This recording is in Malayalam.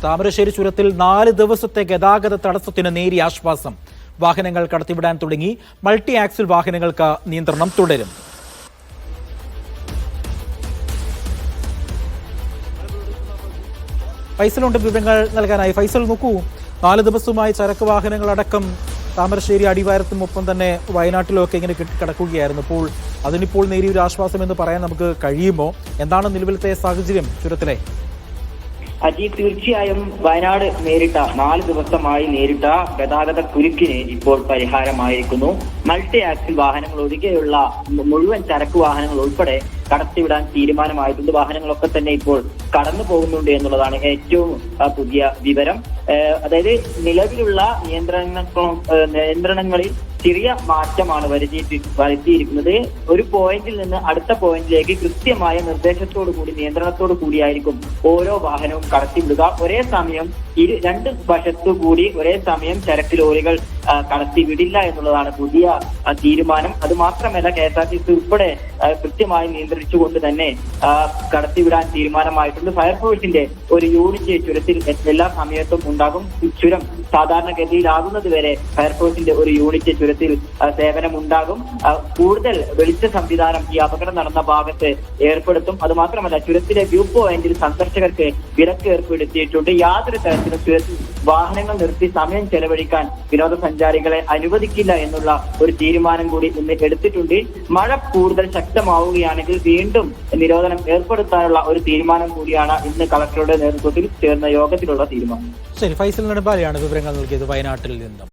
താമരശ്ശേരി ചുരത്തിൽ 4 ദിവസത്തെ ഗതാഗത തടസ്സത്തിന് നേരിയ ആശ്വാസം. വാഹനങ്ങൾ കടത്തിവിടാൻ തുടങ്ങി. മൾട്ടി ആക്സിൽ വാഹനങ്ങൾക്ക് നിയന്ത്രണം തുടരും. ഫൈസലുണ്ട് വിവരങ്ങൾ നൽകാനായി. ഫൈസൽ, നോക്കൂ, 4 ദിവസമായി ചരക്ക് വാഹനങ്ങളടക്കം താമരശ്ശേരി അടിവാരത്തും ഒപ്പം തന്നെ വയനാട്ടിലും ഒക്കെ ഇങ്ങനെ കിടക്കുകയായിരുന്നു. അതിനിപ്പോൾ നേരിയൊരു ആശ്വാസം എന്ന് പറയാൻ നമുക്ക് കഴിയുമോ? എന്താണ് നിലവിലത്തെ സാഹചര്യം ചുരത്തിലെ? അജി, തീർച്ചയായും വയനാട് 4 ദിവസമായി നേരിട്ട ഗതാഗത കുരുക്കിന് ഇപ്പോൾ പരിഹാരമായിരിക്കുന്നു. മൾട്ടി ആക്സിൽ വാഹനങ്ങൾ ഒഴികെയുള്ള മുഴുവൻ ചരക്ക് വാഹനങ്ങൾ ഉൾപ്പെടെ കടത്തിവിടാൻ തീരുമാനമായിട്ടുണ്ട്. വാഹനങ്ങളൊക്കെ തന്നെ ഇപ്പോൾ കടന്നു പോകുന്നുണ്ട് എന്നുള്ളതാണ് ഏറ്റവും പുതിയ വിവരം. അതായത് നിലവിലുള്ള നിയന്ത്രണങ്ങളിൽ ചെറിയ മാറ്റമാണ് വരുത്തിയിരിക്കുന്നത്. ഒരു പോയിന്റിൽ നിന്ന് അടുത്ത പോയിന്റിലേക്ക് കൃത്യമായ നിർദ്ദേശത്തോടു കൂടി, നിയന്ത്രണത്തോടു കൂടിയായിരിക്കും ഓരോ വാഹനവും കടത്തിവിടുക. ഒരേ സമയം രണ്ട് വശത്തു കൂടി ഒരേ സമയം ചരക്ക് ലോറികൾ കടത്തിവിടില്ല എന്നുള്ളതാണ് പുതിയ തീരുമാനം. അത് മാത്രമല്ല, KSRTC ഉൾപ്പെടെ കൃത്യമായി നിയന്ത്രിച്ചുകൊണ്ട് തന്നെ കടത്തിവിടാൻ തീരുമാനമായിട്ടുണ്ട്. ഫയർഫോഴ്സിന്റെ ഒരു യൂണിറ്റ് ചുരത്തിൽ എല്ലാ സമയത്തും ഉണ്ടാകും. ചുരം സാധാരണഗതിയിലാകുന്നത് വരെ ഫയർഫോഴ്സിന്റെ ഒരു യൂണിറ്റ് ചുരത്തിൽ സേവനമുണ്ടാകും. കൂടുതൽ വെളിച്ച സംവിധാനം ഈ അപകടം നടന്ന ഭാഗത്ത് ഏർപ്പെടുത്തും. അത് മാത്രമല്ല, ചുരത്തിലെ വ്യൂ പോയിന്റിൽ സന്ദർശകർക്ക് വിലക്ക് ഏർപ്പെടുത്തിയിട്ടുണ്ട്. യാതൊരു തരത്തിലും ചുരത്തിൽ വാഹനങ്ങൾ നിർത്തി സമയം ചെലവഴിക്കാൻ വിനോദസഞ്ചാരികളെ അനുവദിക്കില്ല എന്നുള്ള ഒരു തീരുമാനം കൂടി ഇന്ന് എടുത്തിട്ടുണ്ട്. മഴ കൂടുതൽ ശക്തമാവുകയാണെങ്കിൽ വീണ്ടും നിരോധനം ഏർപ്പെടുത്താനുള്ള ഒരു തീരുമാനം കൂടിയാണ് ഇന്ന് കളക്ടറുടെ നേതൃത്വത്തിൽ ചേർന്ന യോഗത്തിലുള്ള തീരുമാനം. ശരി, ഫൈസൽ നെടുമ്പാലയാണ് വിവരങ്ങൾ നൽകിയത് വയനാട്ടിൽ നിന്നും.